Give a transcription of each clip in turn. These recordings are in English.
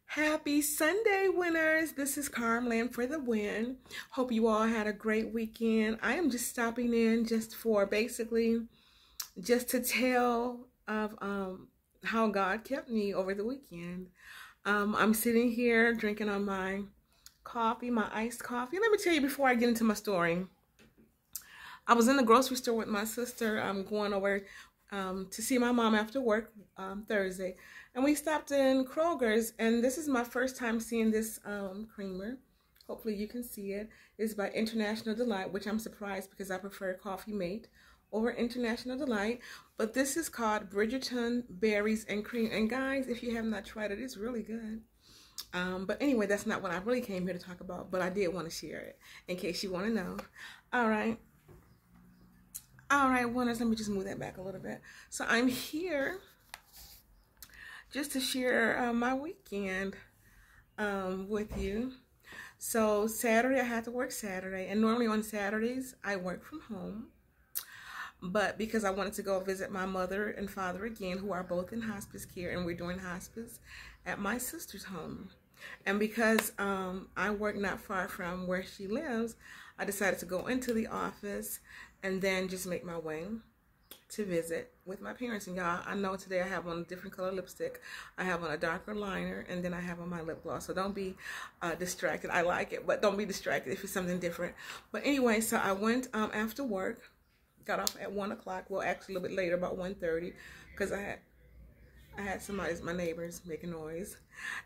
Happy Sunday, winners. This is Carm-Lynn for the win. Hope you all had a great weekend. I am just stopping in just for basically just to tell of how God kept me over the weekend. I'm sitting here drinking on my coffee, my iced coffee. Let me tell you before I get into my story. I was in the grocery store with my sister. I'm going over to see my mom after work Thursday. And we stopped in Kroger's, and this is my first time seeing this creamer. Hopefully you can see it. It's by International Delight, which I'm surprised because I prefer Coffee Mate over International Delight. But this is called Bridgerton Berries and Cream. And guys, if you have not tried it, it's really good. But anyway, that's not what I really came here to talk about, but I did want to share it in case you want to know. All right. All right, winners, let me just move that back a little bit. So I'm here just to share my weekend with you. So Saturday, I had to work Saturday. And normally on Saturdays, I work from home. But because I wanted to go visit my mother and father again, who are both in hospice care, and we're doing hospice at my sister's home. And because I work not far from where she lives, I decided to go into the office and then just make my way to visit with my parents. And y'all, I know today I have on a different color lipstick. I have on a darker liner, and then I have on my lip gloss. So don't be distracted. I like it, but don't be distracted if it's something different. But anyway, so I went after work, got off at 1 o'clock. Well, actually a little bit later, about 1:30, because I had my neighbors making noise.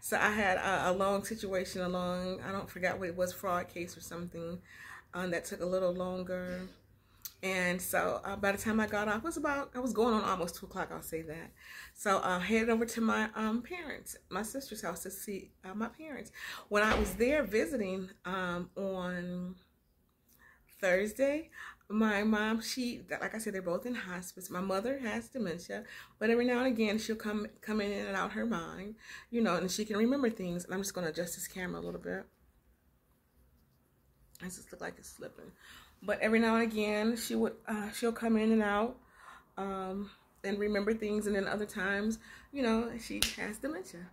So I had a long situation, I don't forget what it was, fraud case or something that took a little longer. And so by the time I got off, I was going on almost 2 o'clock, I'll say that. So I headed over to my parents, my sister's house to see my parents. When I was there visiting on Thursday, my mom, like I said, they're both in hospice. My mother has dementia, but every now and again she'll come in and out her mind, and she can remember things. And I'm just going to adjust this camera a little bit. I just look like it's slipping. But every now and again she'll come in and out and remember things, and then other times, she has dementia.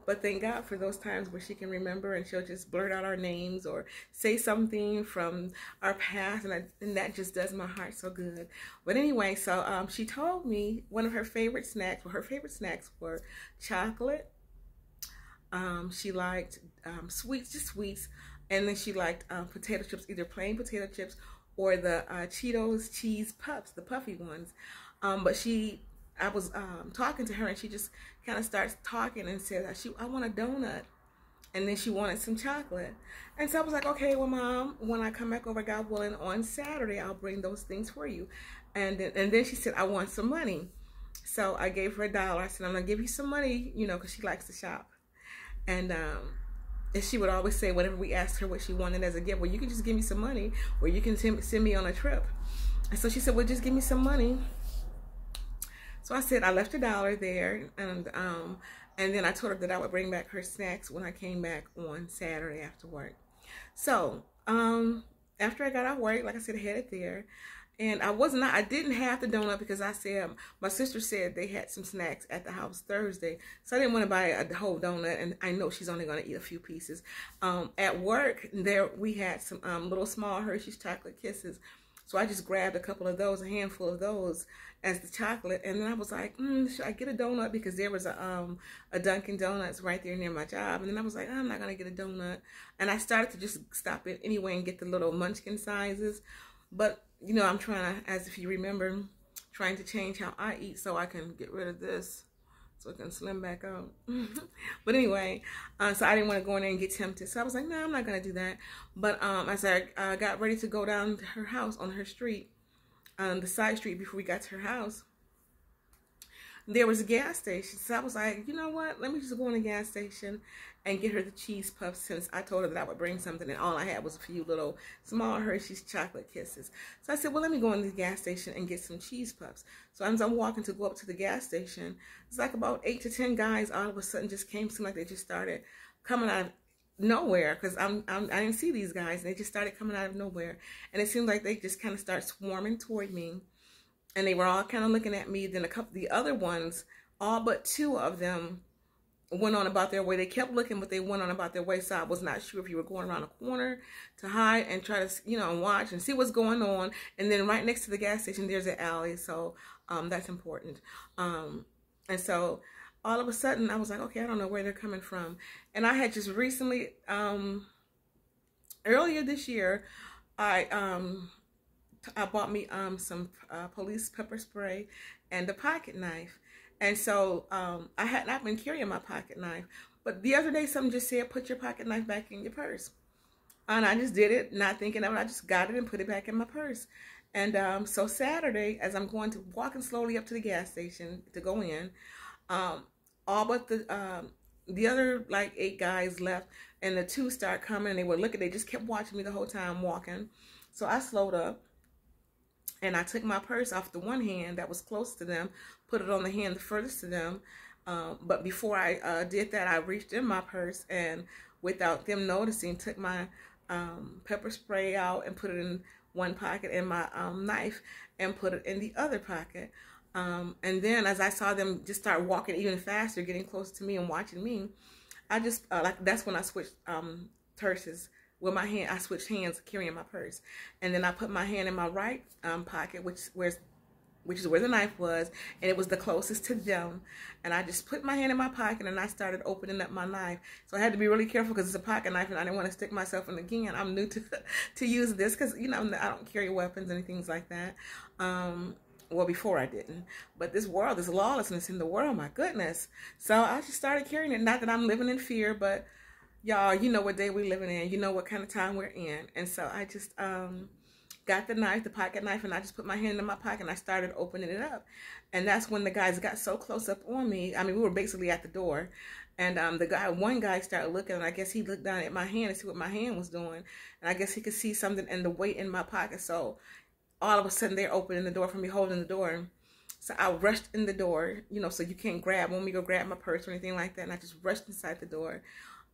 But thank God for those times where she can remember and she'll just blurt out our names or say something from our past, and that just does my heart so good. But anyway, so she told me one of her favorite snacks, were chocolate. She liked sweets, just sweets, and then she liked potato chips, either plain potato chips or the Cheetos cheese puffs, the puffy ones. But I was talking to her, and she just kind of starts talking and said, I want a donut. And then she wanted some chocolate. And so I was like, okay, well, Mom, when I come back over, God willing, on Saturday, I'll bring those things for you. And then she said, I want some money. So I gave her $1. I said, I'm going to give you some money, because she likes to shop. And she would always say, whenever we asked her what she wanted as a gift, well, you can just give me some money, or you can send me on a trip. And so she said, well, just give me some money. So I said I left $1 there, and then I told her that I would bring back her snacks when I came back on Saturday after work. So after I got out of work, like I said, I headed there, and I didn't have the donut because I said, my sister said they had some snacks at the house Thursday, so I didn't want to buy a whole donut, and I know she's only going to eat a few pieces. At work, there we had some little small Hershey's chocolate kisses. So I just grabbed a couple of those, a handful of those as the chocolate. And then I was like, should I get a donut? Because there was a Dunkin' Donuts right there near my job. And then I was like, I'm not going to get a donut. And I started to just stop it anyway and get the little munchkin sizes. But, I'm trying to, as if you remember, trying to change how I eat so I can get rid of this, so it can slim back out. But anyway, so I didn't want to go in there and get tempted. So I was like, no, I'm not going to do that. But as I got ready to go down to her house on her street, on the side street before we got to her house, there was a gas station. So I was like, you know what? Let me just go in the gas station and get her the cheese puffs, since I told her that I would bring something, and all I had was a few little small Hershey's chocolate kisses. So I said, well, let me go in the gas station and get some cheese puffs. So as I'm walking to go up to the gas station, it's like about 8 to 10 guys all of a sudden just came. Seemed like they just started coming out of nowhere, because I didn't see these guys, and they just started coming out of nowhere. And it seemed like they just kind of started swarming toward me. And they were all kind of looking at me. Then the other ones, all but 2 of them, went on about their way. They kept looking, but they went on about their way. So I was not sure if you were going around a corner to hide and try to, you know, watch and see what's going on. And then right next to the gas station, there's an alley. So that's important. And so all of a sudden I was like, okay, I don't know where they're coming from. And I had just recently, earlier this year, I bought me some police pepper spray and a pocket knife. And so I had not been carrying my pocket knife. But the other day, something just said, put your pocket knife back in your purse. And I just did it, not thinking of it. I just got it and put it back in my purse. And so Saturday, as I'm walking slowly up to the gas station to go in, all but the other like 8 guys left, and the 2 started coming. And they were looking. They just kept watching me the whole time walking. So I slowed up. And I took my purse off the one hand that was close to them, put it on the hand the furthest to them. But before I did that, I reached in my purse and, without them noticing, took my pepper spray out and put it in one pocket, and my knife and put it in the other pocket. And then as I saw them just start walking even faster, getting closer to me and watching me, I just, that's when I switched purses. With my hand, I switched hands carrying my purse, and then I put my hand in my right pocket, which is where the knife was, and it was the closest to them. And I just put my hand in my pocket, and I started opening up my knife. So I had to be really careful because it's a pocket knife, and I didn't want to stick myself in again. I'm new to use this because, you know, I don't carry weapons and things like that. Well, before I didn't. But this world, this lawlessness in the world, my goodness. So I just started carrying it. Not that I'm living in fear, but y'all, you know what day we're living in. You know what kind of time we're in. And so I just got the knife, the pocket knife, and I just put my hand in my pocket and I started opening it up. And that's when the guys got so close up on me. I mean, we were basically at the door. And one guy started looking, and I guess he looked down at my hand to see what my hand was doing. And I guess he could see something in the weight in my pocket. So all of a sudden, they're opening the door for me, holding the door. So I rushed in the door, you know, so you can't want me to go grab my purse or anything like that. And I just rushed inside the door.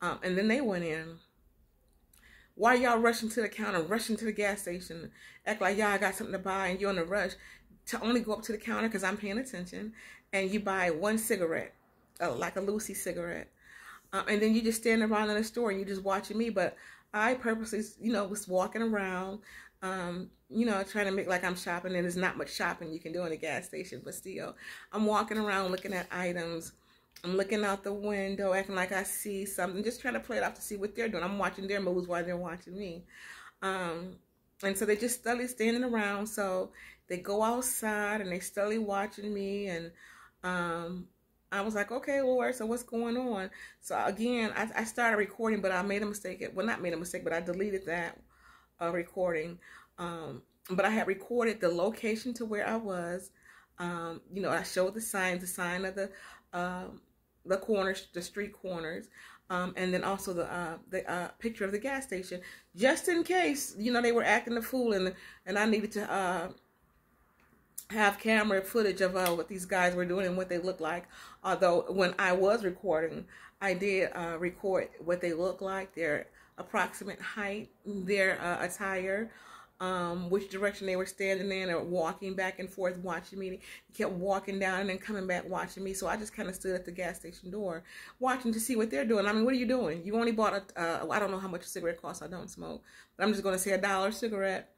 And then they went in. Why y'all rushing to the counter, rushing to the gas station, act like y'all got something to buy and you're in a rush to only go up to the counter because I'm paying attention, and you buy one cigarette, like a Lucy cigarette. And then you just stand around in the store and you just watching me. But I purposely, you know, was walking around, you know, trying to make like I'm shopping, and there's not much shopping you can do in a gas station, but still, I'm walking around looking at items. I'm looking out the window, acting like I see something, just trying to play it off to see what they're doing. I'm watching their moves while they're watching me. And so they just steadily standing around. So they go outside and they steadily watching me. And I was like, okay, Lord, so what's going on? So again, I started recording, but I made a mistake. Well, not made a mistake, but I deleted that recording. But I had recorded the location to where I was. You know, I showed the sign of the corners, the street corners, and then also the picture of the gas station, just in case, you know, they were acting a fool, and I needed to have camera footage of what these guys were doing and what they looked like. Although when I was recording, I did record what they look like, their approximate height, their attire, which direction they were standing in or walking back and forth watching me. They kept walking down and then coming back watching me. So I just kind of stood at the gas station door watching to see what they're doing. I mean, what are you doing? You only bought I don't know how much a cigarette costs. I don't smoke. But I'm just going to say $1 cigarette.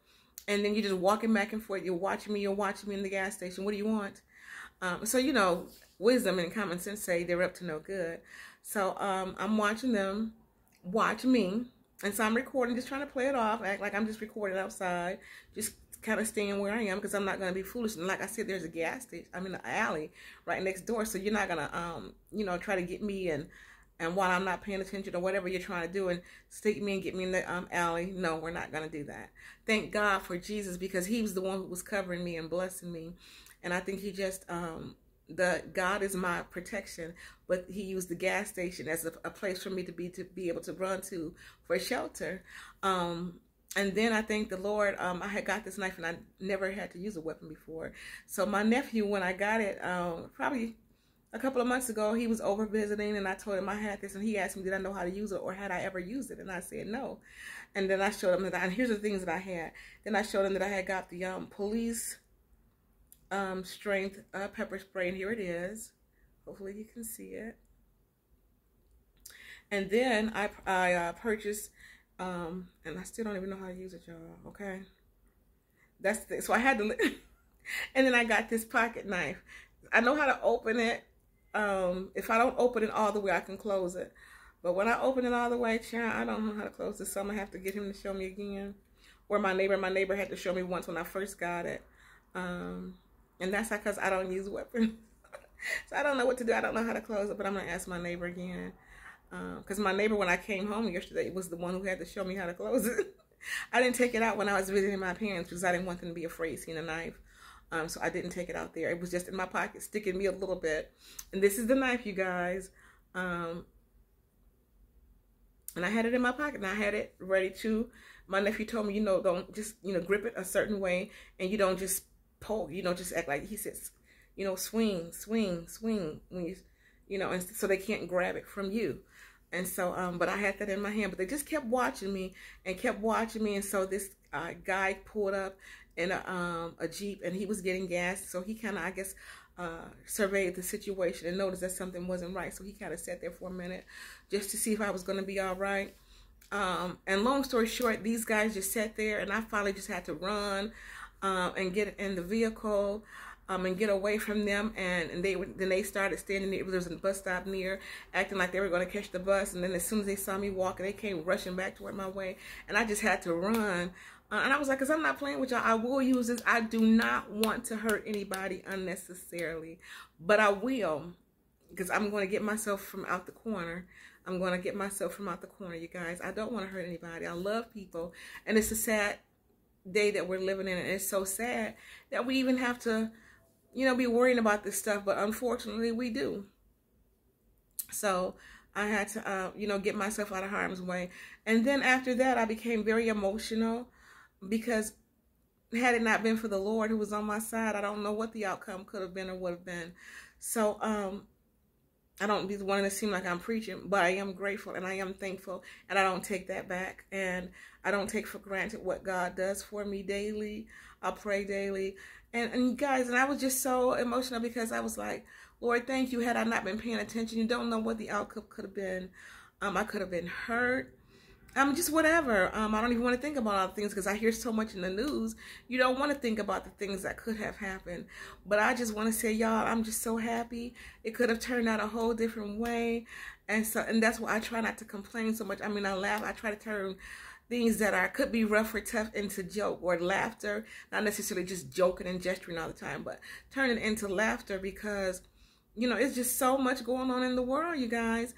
And then you're just walking back and forth. You're watching me in the gas station. What do you want? So, you know, wisdom and common sense say they're up to no good. So I'm watching them watch me. And so I'm recording, just trying to play it off, act like I'm just recording outside, just kind of staying where I am because I'm not going to be foolish. And like I said, there's a gas station, I'm in an alley right next door, so you're not going to, you know, try to get me and while I'm not paying attention or whatever you're trying to do and stick me and get me in the alley. No, we're not going to do that. Thank God for Jesus, because he was the one who was covering me and blessing me. And I think he just, God is my protection, but he used the gas station as a place for me to be able to run to for shelter. And then I thank the Lord, I had got this knife and I never had to use a weapon before. So my nephew, when I got it, probably a couple of months ago, he was over visiting, and I told him I had this, and he asked me, did I know how to use it, or had I ever used it? And I said no. And then I showed him that, and here's the things that I had. Then I showed him that I had got the police strength pepper spray, and here it is. Hopefully you can see it. And then I purchased, and I still don't even know how to use it, y'all. Okay, that's the, so I had to. And then I got this pocket knife. I know how to open it. If I don't open it all the way, I can close it. But when I open it all the way, child, I don't know how to close it. So I'm gonna have to get him to show me again. Or my neighbor had to show me once when I first got it. And that's because I don't use weapons. So I don't know what to do. I don't know how to close it, but I'm gonna ask my neighbor again. Because my neighbor, when I came home yesterday, was the one who had to show me how to close it. I didn't take it out when I was visiting my parents because I didn't want them to be afraid seeing a knife. So I didn't take it out there. It was just in my pocket, sticking me a little bit. And this is the knife, you guys. And I had it in my pocket, and I had it ready to. My nephew told me, you know, don't just, you know, grip it a certain way, and you don't just poke. You don't just act like, he says, you know, swing, swing, swing, when you know, and so they can't grab it from you. And so, but I had that in my hand, but they just kept watching me and kept watching me. And so this guy pulled up in a Jeep, and he was getting gas. So he kind of, I guess, surveyed the situation and noticed that something wasn't right. So he kind of sat there for a minute just to see if I was going to be all right. And long story short, these guys just sat there, and I finally just had to run and get in the vehicle. And get away from them, and then they started standing there. There was a bus stop near, acting like they were going to catch the bus. And then as soon as they saw me walking, they came rushing back toward my way, and I just had to run. And I was like, because I'm not playing with y'all. I will use this. I do not want to hurt anybody unnecessarily, but I will, because I'm going to get myself from out the corner. I'm going to get myself from out the corner, you guys. I don't want to hurt anybody. I love people, and it's a sad day that we're living in, and it's so sad that we even have to, you know, be worrying about this stuff, but unfortunately we do. So I had to, you know, get myself out of harm's way. And then after that, I became very emotional, because had it not been for the Lord who was on my side, I don't know what the outcome could have been or would have been. So I don't be wanting to seem like I'm preaching, but I am grateful and I am thankful, and I don't take that back. And I don't take for granted what God does for me daily. I pray daily. And guys, and I was just so emotional, because I was like, Lord, thank you. Had I not been paying attention, you don't know what the outcome could have been. I could have been hurt. Just whatever. I don't even want to think about all the things, because I hear so much in the news. You don't want to think about the things that could have happened. But I just want to say, y'all, I'm just so happy. It could have turned out a whole different way. And that's why I try not to complain so much. I mean, I laugh. I try to turn things that could be rough or tough into joke or laughter. Not necessarily just joking and gesturing all the time, but turn it into laughter, because, you know, it's just so much going on in the world, you guys.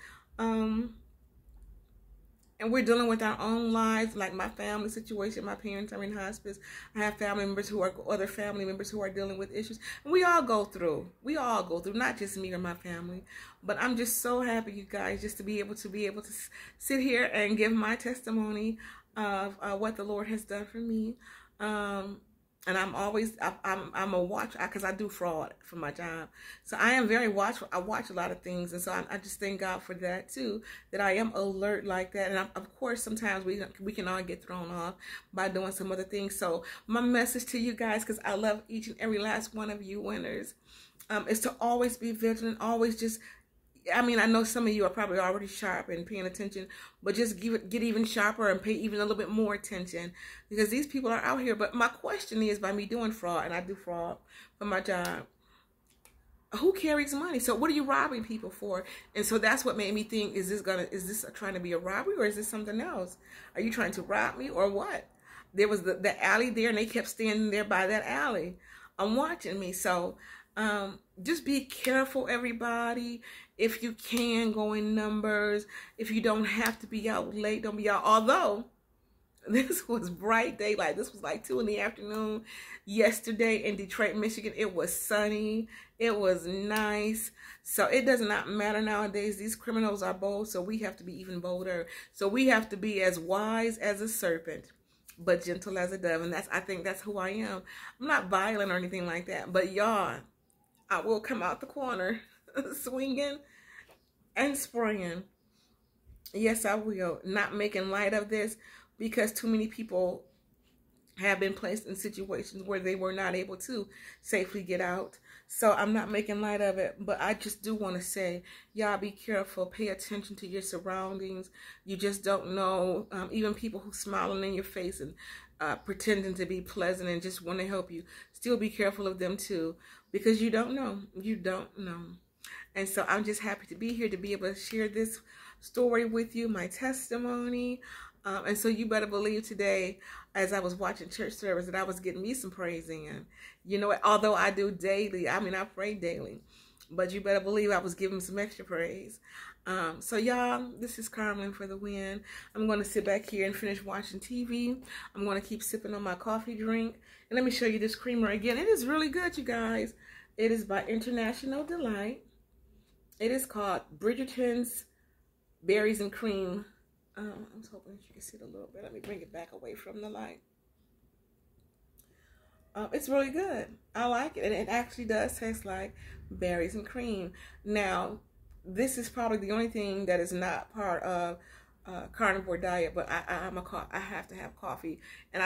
And we're dealing with our own lives, like my family situation. My parents are in hospice. I have family members other family members who are dealing with issues. And we all go through, not just me or my family. But I'm just so happy, you guys, just to be able to sit here and give my testimony of what the Lord has done for me. And I'm a watcher, because I do fraud for my job. So I am very watchful. I watch a lot of things. And so I just thank God for that too, that I am alert like that. And of course, sometimes we can all get thrown off by doing some other things. So my message to you guys, because I love each and every last one of you winners, is to always be vigilant. Always just, I mean, I know some of you are probably already sharp and paying attention, but just get even sharper and pay even a little bit more attention, because these people are out here. But my question is, by me doing fraud, and I do fraud for my job, who carries money? So what are you robbing people for? And so that's what made me think, is this trying to be a robbery, or is this something else? Are you trying to rob me, or what? There was the alley there, and they kept standing there by that alley, watching me. So just be careful, everybody. If you can, go in numbers. If you don't have to be out late, don't be out. Although this was bright daylight. This was like 2 in the afternoon yesterday in Detroit, Michigan. It was sunny. It was nice. So it does not matter nowadays. These criminals are bold, so we have to be even bolder. So we have to be as wise as a serpent, but gentle as a dove. And I think that's who I am. I'm not violent or anything like that. But y'all, I will come out the corner swinging and spraying. Yes, I will. Not making light of this, because too many people have been placed in situations where they were not able to safely get out. So I'm not making light of it, but I just do want to say, y'all be careful. Pay attention to your surroundings. You just don't know. Even people who smiling in your face and pretending to be pleasant and just want to help you, still be careful of them too, because you don't know. You don't know. And so I'm just happy to be here to be able to share this story with you, my testimony. And so you better believe today, as I was watching church service, that I was getting me some praise in. You know, although I do daily, I mean, I pray daily, but you better believe I was giving some extra praise. So y'all, this is Carm-Lynn for the win. I'm going to sit back here and finish watching TV. I'm going to keep sipping on my coffee drink. And let me show you this creamer again. It is really good, you guys. It is by International Delight. It is called Bridgerton's Berries and Cream. I was hoping that you can see it a little bit. Let me bring it back away from the light. It's really good. I like it. And it actually does taste like berries and cream. Now, this is probably the only thing that is not part of carnivore diet, but I have to have coffee. And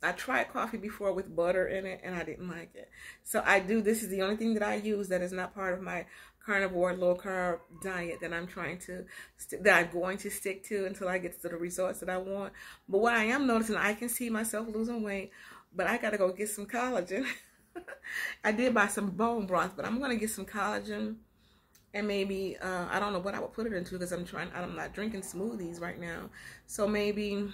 I tried coffee before with butter in it, and I didn't like it. So this is the only thing that I use that is not part of my carnivore low carb diet that I'm going to stick to until I get to the results that I want. But what I am noticing, I can see myself losing weight, but I got to go get some collagen. I did buy some bone broth, but I'm going to get some collagen, and maybe, I don't know what I would put it into, because I'm not drinking smoothies right now. So maybe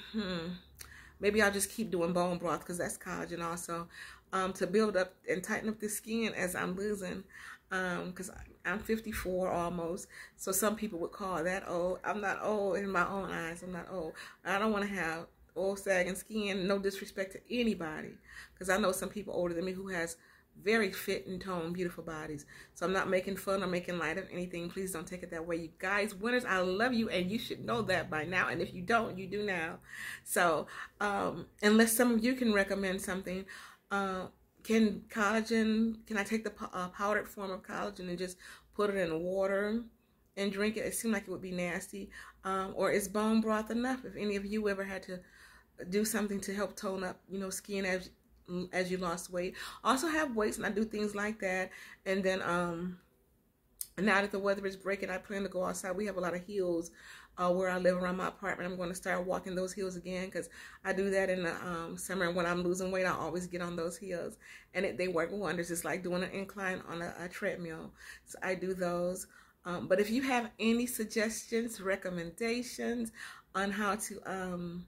I'll just keep doing bone broth, because that's collagen also, to build up and tighten up the skin as I'm losing, because I'm 54 almost. So some people would call that old. I'm not old in my own eyes. I'm not old. I don't want to have old sagging skin. No disrespect to anybody, because I know some people older than me who has very fit and toned, beautiful bodies. So I'm not making fun or making light of anything. Please don't take it that way. You guys, winners, I love you, and you should know that by now. And if you don't, you do now. So unless some of you can recommend something, can I take the powdered form of collagen and just put it in water and drink it? It seemed like it would be nasty. Or is bone broth enough? If any of you ever had to do something to help tone up, skin as you lost weight. Also have weights, and I do things like that. And then now that the weather is breaking, I plan to go outside. We have a lot of hills where I live around my apartment. I'm going to start walking those hills again, because I do that in the summer. And when I'm losing weight, I always get on those hills, and they work wonders. It's like doing an incline on a treadmill. So I do those. But if you have any suggestions, recommendations on how to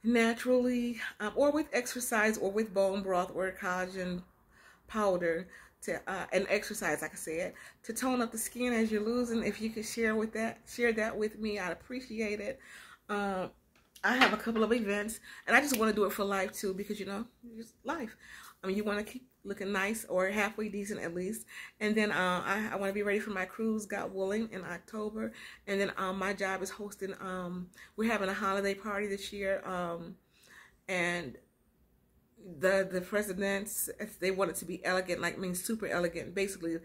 naturally, or with exercise, or with bone broth, or collagen powder, and exercise, like I said, to tone up the skin as you're losing, if you could share that with me, I'd appreciate it. I have a couple of events, and I just want to do it for life too, because just life. I mean, you want to keep looking nice, or halfway decent at least. And then I want to be ready for my cruise, God willing, in October. And then my job is hosting, we're having a holiday party this year, and the presidents, they want it to be elegant, super elegant, basically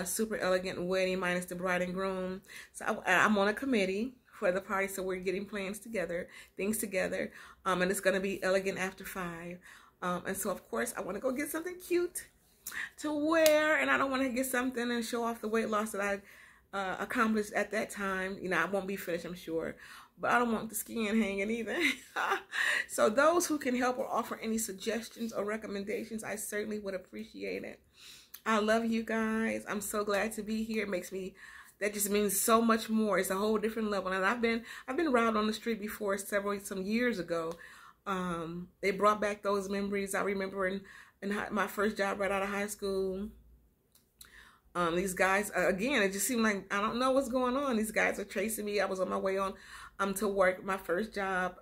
super elegant wedding minus the bride and groom. So I'm on a committee for the party, so we're getting things together, and it's going to be elegant after 5. And so of course I want to go get something cute to wear, and I don't want to get something and show off the weight loss that I accomplished at that time. I won't be finished, I'm sure, but I don't want the skin hanging either. So those who can help or offer any suggestions or recommendations, I certainly would appreciate it. I love you guys. I'm so glad to be here. That just means so much more. It's a whole different level. And I've been robbed on the street before some years ago. They brought back those memories. I remember in my first job right out of high school. These guys, again, it just seemed like, I don't know what's going on. These guys are chasing me. I was on my way on to work, my first job,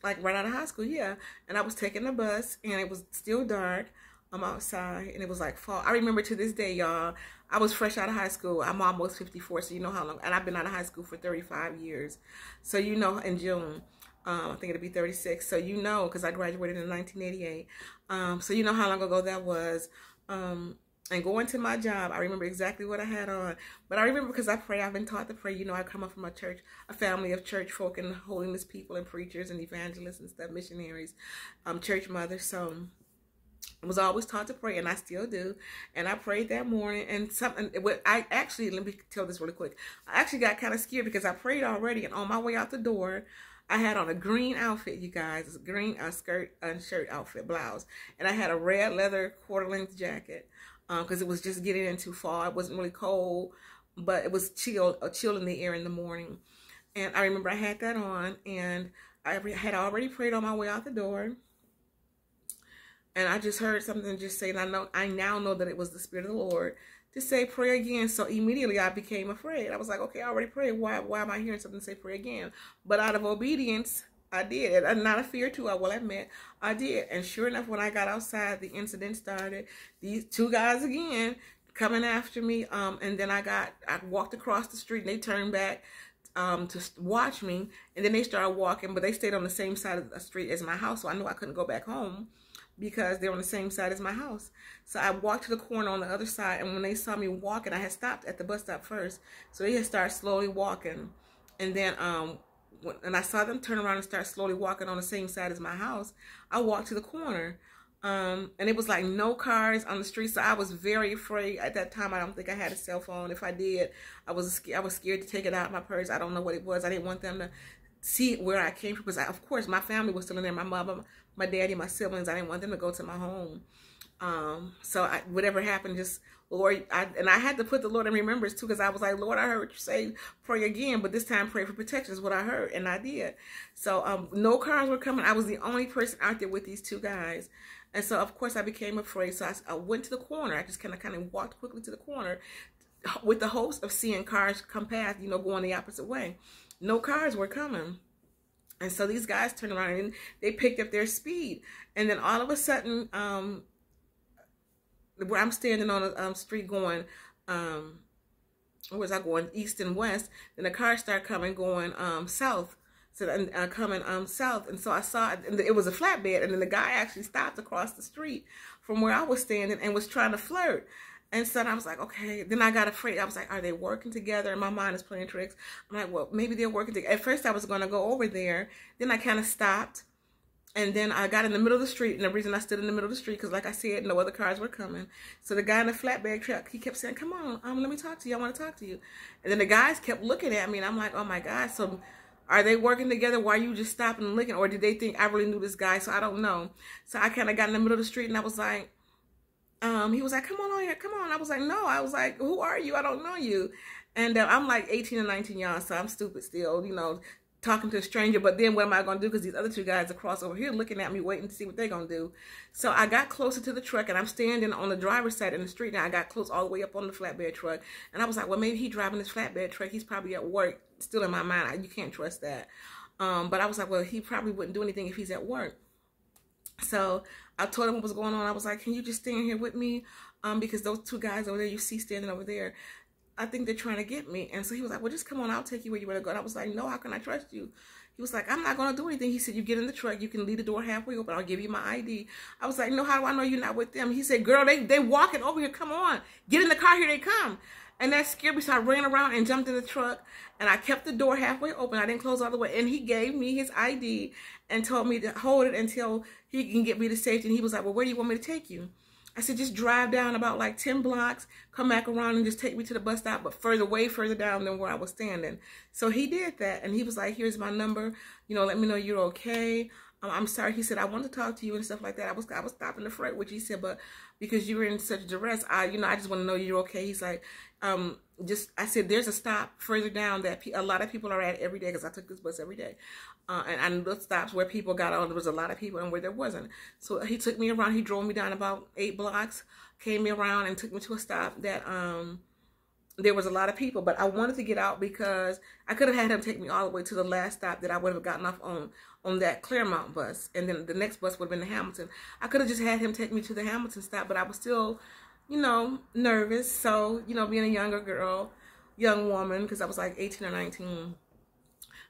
like right out of high school, yeah. And I was taking the bus, and it was still dark. I'm outside, and it was like fall. I remember to this day, y'all, I was fresh out of high school. I'm almost 54, so you know how long. And I've been out of high school for 35 years. So in June, I think it'll be 36. So because I graduated in 1988. So you know how long ago that was. And going to my job, I remember exactly what I had on. But I remember, because I pray, I've been taught to pray. I come up from a family of church folk and holiness people and preachers and evangelists and stuff, missionaries, church mothers. So I was always taught to pray, and I still do. And I prayed that morning, and something. I actually, let me tell this really quick. I actually got kind of scared because I prayed already, and on my way out the door, I had on a green outfit, you guys. It's a green skirt and shirt outfit, blouse, and I had a red leather quarter-length jacket because it was just getting into fall. It wasn't really cold, but it was chill in the air in the morning. And I remember I had that on, and I had already prayed on my way out the door. And I just heard something just say, and I now know that it was the Spirit of the Lord to say, pray again. So immediately I became afraid. I was like, okay, I already prayed. Why am I hearing something say pray again? But out of obedience, I did. And not a fear too, I will admit, I did. And sure enough, when I got outside, the incident started. These two guys again coming after me. And then I walked across the street, and they turned back to watch me. And then they started walking, but they stayed on the same side of the street as my house. So I knew I couldn't go back home, because they're on the same side as my house. So I walked to the corner on the other side, and when they saw me walking, I had stopped at the bus stop first. So they had started slowly walking. And then when I saw them turn around and start slowly walking on the same side as my house, I walked to the corner. And it was like no cars on the street. So I was very afraid at that time. I don't think I had a cell phone. If I did, I was scared to take it out of my purse. I don't know what it was. I didn't want them to see where I came from, because of course my family was still in there, my mother, my daddy, my siblings. I didn't want them to go to my home. So whatever happened, just Lord, I had to put the Lord in remembrance too, because I was like, Lord, I heard you say pray again, but this time pray for protection is what I heard, and I did. So no cars were coming. I was the only person out there with these two guys, and so of course I became afraid. So I went to the corner. I just kind of walked quickly to the corner with the hopes of seeing cars come past, going the opposite way. No cars were coming. And so these guys turned around and they picked up their speed. And then all of a sudden, where I'm standing on a street going, where was I going? East and west. Then the cars start coming going south. So coming south. And so I saw it was a flatbed. And then the guy actually stopped across the street from where I was standing and was trying to flirt. And so I was like, okay. Then I got afraid. I was like, are they working together? And my mind is playing tricks. I'm like, well, maybe they're working together. At first, I was going to go over there. Then I kind of stopped. And then I got in the middle of the street. And the reason I stood in the middle of the street, because like I said, no other cars were coming. So the guy in the flatbed truck, he kept saying, come on, let me talk to you. I want to talk to you. And then the guys kept looking at me. And I'm like, oh, my God. So are they working together? Why are you just stopping and looking? Or did they think I really knew this guy? So I don't know. So I kind of got in the middle of the street. And I was like, he was like, come on here, come on. I was like, no. I was like, who are you? I don't know you. And I'm like 18 and 19, y'all, so I'm stupid still, talking to a stranger. But then what am I going to do? Because these other two guys across over here looking at me, waiting to see what they're going to do. So I got closer to the truck, and I'm standing on the driver's side in the street. And I got close all the way up on the flatbed truck. And I was like, well, maybe he's driving this flatbed truck. He's probably at work. Still in my mind, you can't trust that. But I was like, well, he probably wouldn't do anything if he's at work. So I told him what was going on. I was like, can you just stand here with me? Because those two guys over there, you see standing over there, I think they're trying to get me. And so he was like, well, just come on. I'll take you where you want to go. And I was like, no, how can I trust you? He was like, I'm not going to do anything. He said, you get in the truck. You can leave the door halfway open. I'll give you my ID. I was like, no, how do I know you're not with them? He said, girl, they walking over here. Come on. Get in the car. Here they come. And that scared me. So I ran around and jumped in the truck. And I kept the door halfway open. I didn't close all the way. And he gave me his ID and told me to hold it until he can get me to safety. And he was like, well, where do you want me to take you? I said, just drive down about like 10 blocks, come back around and just take me to the bus stop, but way further down than where I was standing. So he did that. And he was like, here's my number. Let me know you're okay. I'm sorry. He said, I want to talk to you and stuff like that. I was stopping the freight, which he said, but because you were in such duress, I just want to know you're okay. He's like, I said, there's a stop further down that a lot of people are at every day, because I took this bus every day. And I looked stops where people got on. There was a lot of people and where there wasn't. So he took me around. He drove me down about 8 blocks, came me around and took me to a stop that, there was a lot of people, but I wanted to get out because I could have had him take me all the way to the last stop that I would have gotten off on that Claremont bus. And then the next bus would have been the Hamilton. I could have just had him take me to the Hamilton stop, but I was still, nervous. So, being a young woman, because I was like 18 or 19,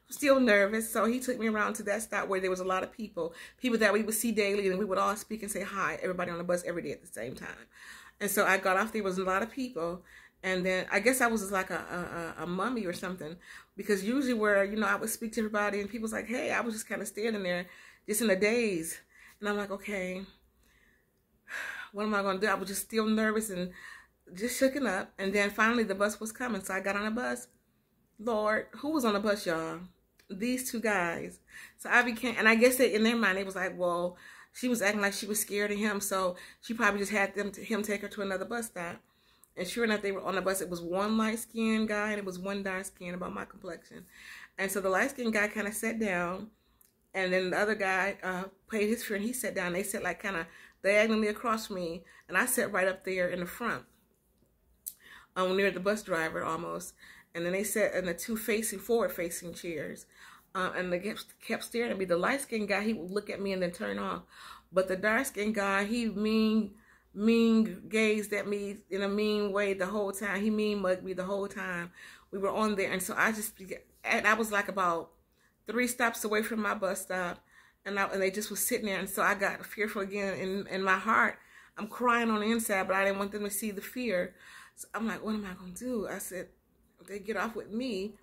still nervous. So he took me around to that stop where there was a lot of people that we would see daily, and we would all speak and say hi, everybody on the bus every day at the same time. And so I got off, there was a lot of people. And then I guess I was just like a mummy or something, because usually where, I would speak to everybody and people's like, hey, I was just kind of standing there just in a daze. And I'm like, okay. what am I going to do? I was just still nervous and just shooken up. And then finally the bus was coming. So I got on a bus. Lord, who was on the bus, y'all? These two guys. So I became, and I guess that in their mind, it was like, well, she was acting like she was scared of him. So she probably just had him take her to another bus stop. And sure enough, they were on the bus. It was one light-skinned guy and it was one dark-skinned, about my complexion. And so the light-skinned guy kind of sat down. And then the other guy paid his fare and he sat down. They sat like kind of diagonally across from me. And I sat right up there in the front, near the bus driver almost. And then they sat in the two forward-facing chairs. And they kept staring at me. The light-skinned guy, he would look at me and then turn off. But the dark-skinned guy, he mean gazed at me in a mean way the whole time. He mean mugged me the whole time we were on there. And so I was like about 3 stops away from my bus stop, and they just was sitting there. And so I got fearful again in my heart. I'm crying on the inside, but I didn't want them to see the fear. So I'm like, what am I going to do? I said, if they get off with me,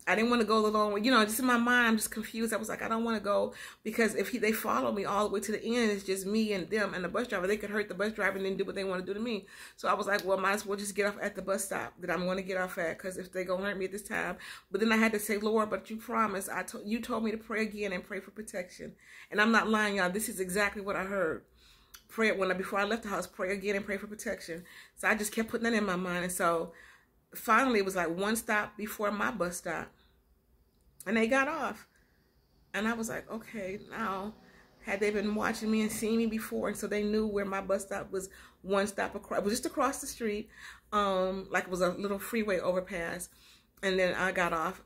I didn't want to go the long way. You know, just in my mind, I'm just confused. I was like, I don't want to go, because if they follow me all the way to the end, it's just me and them and the bus driver. They could hurt the bus driver and then do what they want to do to me. So I was like, well, might as well just get off at the bus stop that I'm going to get off at, because if they're going to hurt me at this time. But then I had to say, Lord, but you promised. You told me to pray again and pray for protection. And I'm not lying, y'all. This is exactly what I heard. Pray before I left the house, pray again and pray for protection. So I just kept putting that in my mind. And so finally, it was like 1 stop before my bus stop. And they got off. And I was like, okay, now, had they been watching me and seen me before, and so they knew where my bus stop was 1 stop across. It was just across the street, like it was a little freeway overpass. And then I got off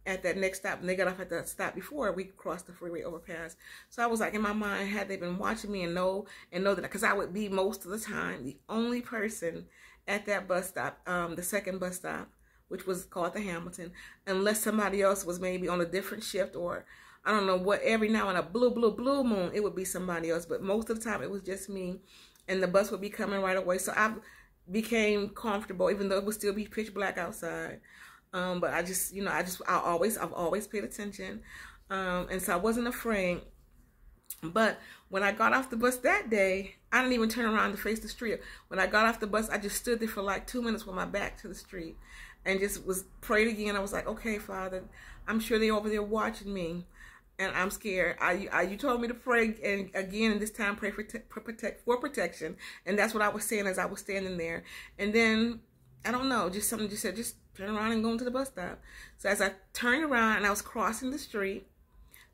at that next stop, and they got off at that stop before we crossed the freeway overpass. So I was like, in my mind, had they been watching me and know that, because I would be most of the time the only person at that bus stop, the second bus stop, which was called the Hamilton, unless somebody else was maybe on a different shift, or I don't know what, every now and a blue moon, it would be somebody else. But most of the time it was just me, and the bus would be coming right away. So I became comfortable, even though it would still be pitch black outside. But I've always paid attention. And so I wasn't afraid. But when I got off the bus that day, I didn't even turn around to face the street. When I got off the bus, I just stood there for like 2 minutes with my back to the street. And just prayed again. I was like, okay, Father, I'm sure they're over there watching me, and I'm scared. You told me to pray, and again, and this time pray for protection. And that's what I was saying as I was standing there. And then, I don't know, just something just said, just turn around and go into the bus stop. So as I turned around and I was crossing the street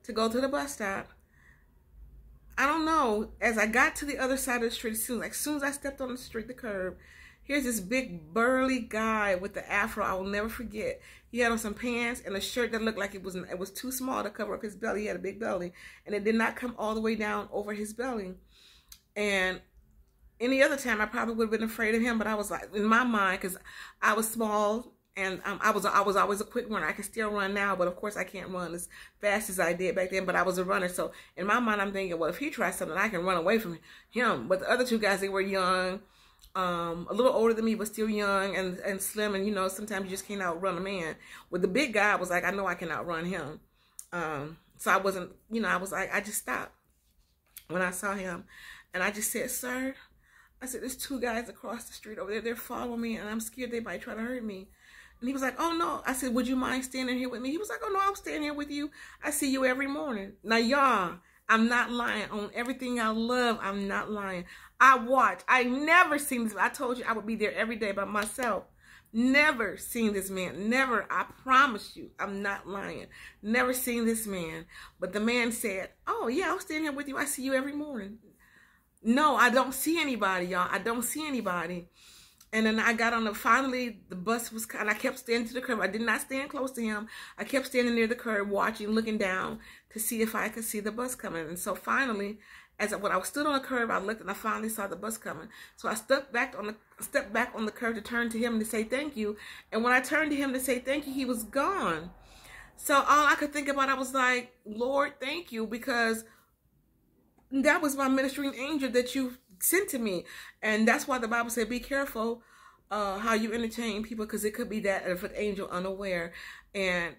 to go to the bus stop, I don't know, as I got to the other side of the street, as soon as I stepped on the street, the curb, here's this big burly guy with the afro. I will never forget. He had on some pants and a shirt that looked like it was too small to cover up his belly. He had a big belly, and it did not come all the way down over his belly. And any other time, I probably would have been afraid of him. But I was like, in my mind, because I was small, and I was always a quick runner. I can still run now, but of course I can't run as fast as I did back then. But I was a runner, so in my mind, I'm thinking, well, if he tries something, I can run away from him. But the other 2 guys, they were young. A little older than me, but still young and slim, and you know, sometimes you just can't outrun a man. With the big guy, I was like, I know I can outrun him. So I wasn't, you know, I was like, I just stopped when I saw him, and I just said, sir, I said, there's 2 guys across the street over there. They're following me, and I'm scared they might try to hurt me. And he was like, oh no. I said, would you mind standing here with me? He was like, oh no, I'll stand here with you. I see you every morning. Now y'all, I'm not lying. On everything I love, I'm not lying. I watch. I never seen this. I told you I would be there every day by myself. Never seen this man. Never. I promise you. I'm not lying. Never seen this man. But the man said, oh, yeah, I'll stand here with you. I see you every morning. No, I don't see anybody, y'all. I don't see anybody. And then I got on finally the bus was, and I kept standing to the curb. I did not stand close to him. I kept standing near the curb, watching, looking down to see if I could see the bus coming. And so finally, when I stood on the curb, I looked and I finally saw the bus coming. So I stepped back on the curb to turn to him to say thank you. And when I turned to him to say thank you, he was gone. So all I could think about, I was like, Lord, thank you, because that was my ministering angel that you sent to me. And that's why the Bible said, be careful how you entertain people, because it could be that of an angel unaware. And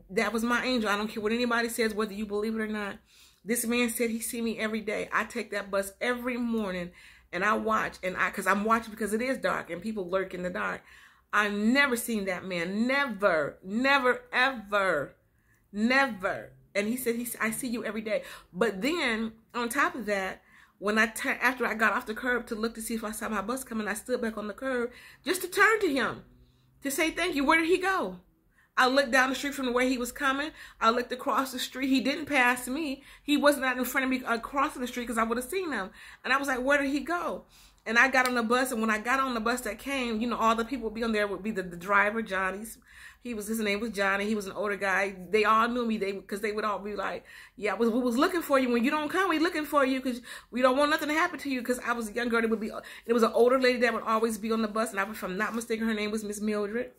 that was my angel. I don't care what anybody says, whether you believe it or not. This man said he see me every day. I take that bus every morning and I watch, and because I'm watching because it is dark and people lurk in the dark. I've never seen that man. Never, never, ever, never. And he said, I see you every day. But then on top of that, when after I got off the curb to look to see if I saw my bus coming, I stood back on the curb just to turn to him to say thank you. Where did he go? I looked down the street from where he was coming. I looked across the street. He didn't pass me. He wasn't out in front of me crossing the street because I would have seen him. And I was like, where did he go? And I got on the bus, and when I got on the bus that came, you know, all the people would be on there would be the driver, Johnny's. His name was Johnny. He was an older guy. They all knew me. Because they would all be like, yeah, we was looking for you. When you don't come, we looking for you because we don't want nothing to happen to you. Because I was a young girl. It was an older lady that would always be on the bus. And if I'm not mistaken, her name was Miss Mildred.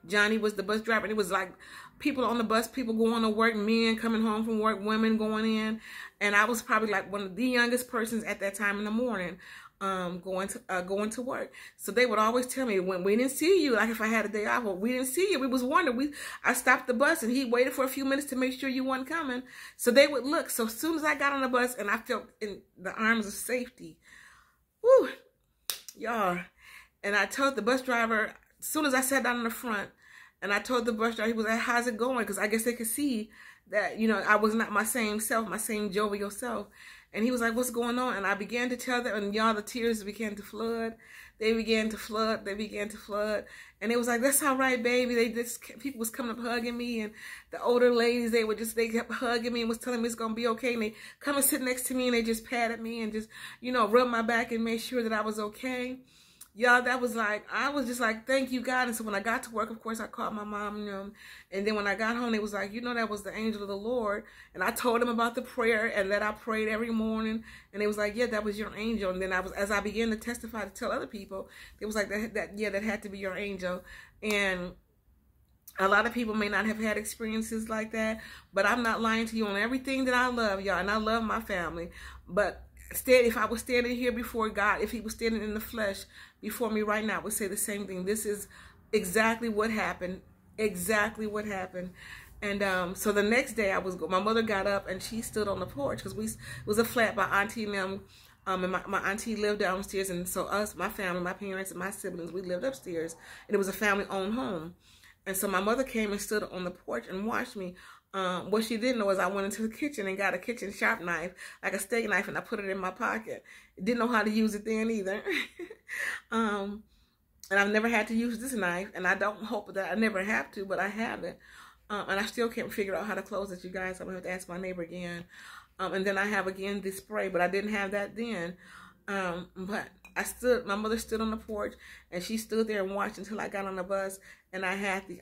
Johnny was the bus driver. And it was like people on the bus, people going to work, men coming home from work, women going in. And I was probably like one of the youngest persons at that time in the morning. Going to work. So they would always tell me, when we didn't see you, like if I had a day off, well, we didn't see you. We was wondering. I stopped the bus and he waited for a few minutes to make sure you weren't coming. So they would look. So as soon as I got on the bus and I felt in the arms of safety, whoo, y'all. And I told the bus driver, as soon as I sat down in the front, and I told the bus driver, he was like, how's it going? Because I guess they could see that, you know, I was not my same self, my same jovial self. And he was like, what's going on? And I began to tell them, and y'all, the tears began to flood. They began to flood. They began to flood. And it was like, that's all right, baby. People was coming up hugging me. And the older ladies, they kept hugging me and was telling me it's going to be okay. And they come and sit next to me and they just patted me and just, you know, rubbed my back and made sure that I was okay. Y'all, that was like, I was just like, thank you, God. And so when I got to work, of course, I called my mom, you know, and then when I got home, it was like, you know, that was the angel of the Lord. And I told them about the prayer and that I prayed every morning. And it was like, yeah, that was your angel. And then as I began to testify to tell other people, it was like, that had to be your angel. And a lot of people may not have had experiences like that, but I'm not lying to you on everything that I love, y'all. And I love my family. But if I was standing here before God, if he was standing in the flesh before me right now, I would say the same thing. This is exactly what happened. Exactly what happened. And so the next day, my mother got up and she stood on the porch because it was a flat by Auntie and them. And my auntie lived downstairs. And so my family, my parents and my siblings, we lived upstairs. And it was a family-owned home. And so my mother came and stood on the porch and watched me. What she didn't know is I went into the kitchen and got a kitchen sharp knife, like a steak knife, and I put it in my pocket. Didn't know how to use it then either. And I've never had to use this knife, and I don't hope that I never have to, but I have it. And I still can't figure out how to close it, you guys. I'm going to have to ask my neighbor again. And then I have, again, this spray, but I didn't have that then. But my mother stood on the porch, and she stood there and watched until I got on the bus, and I had the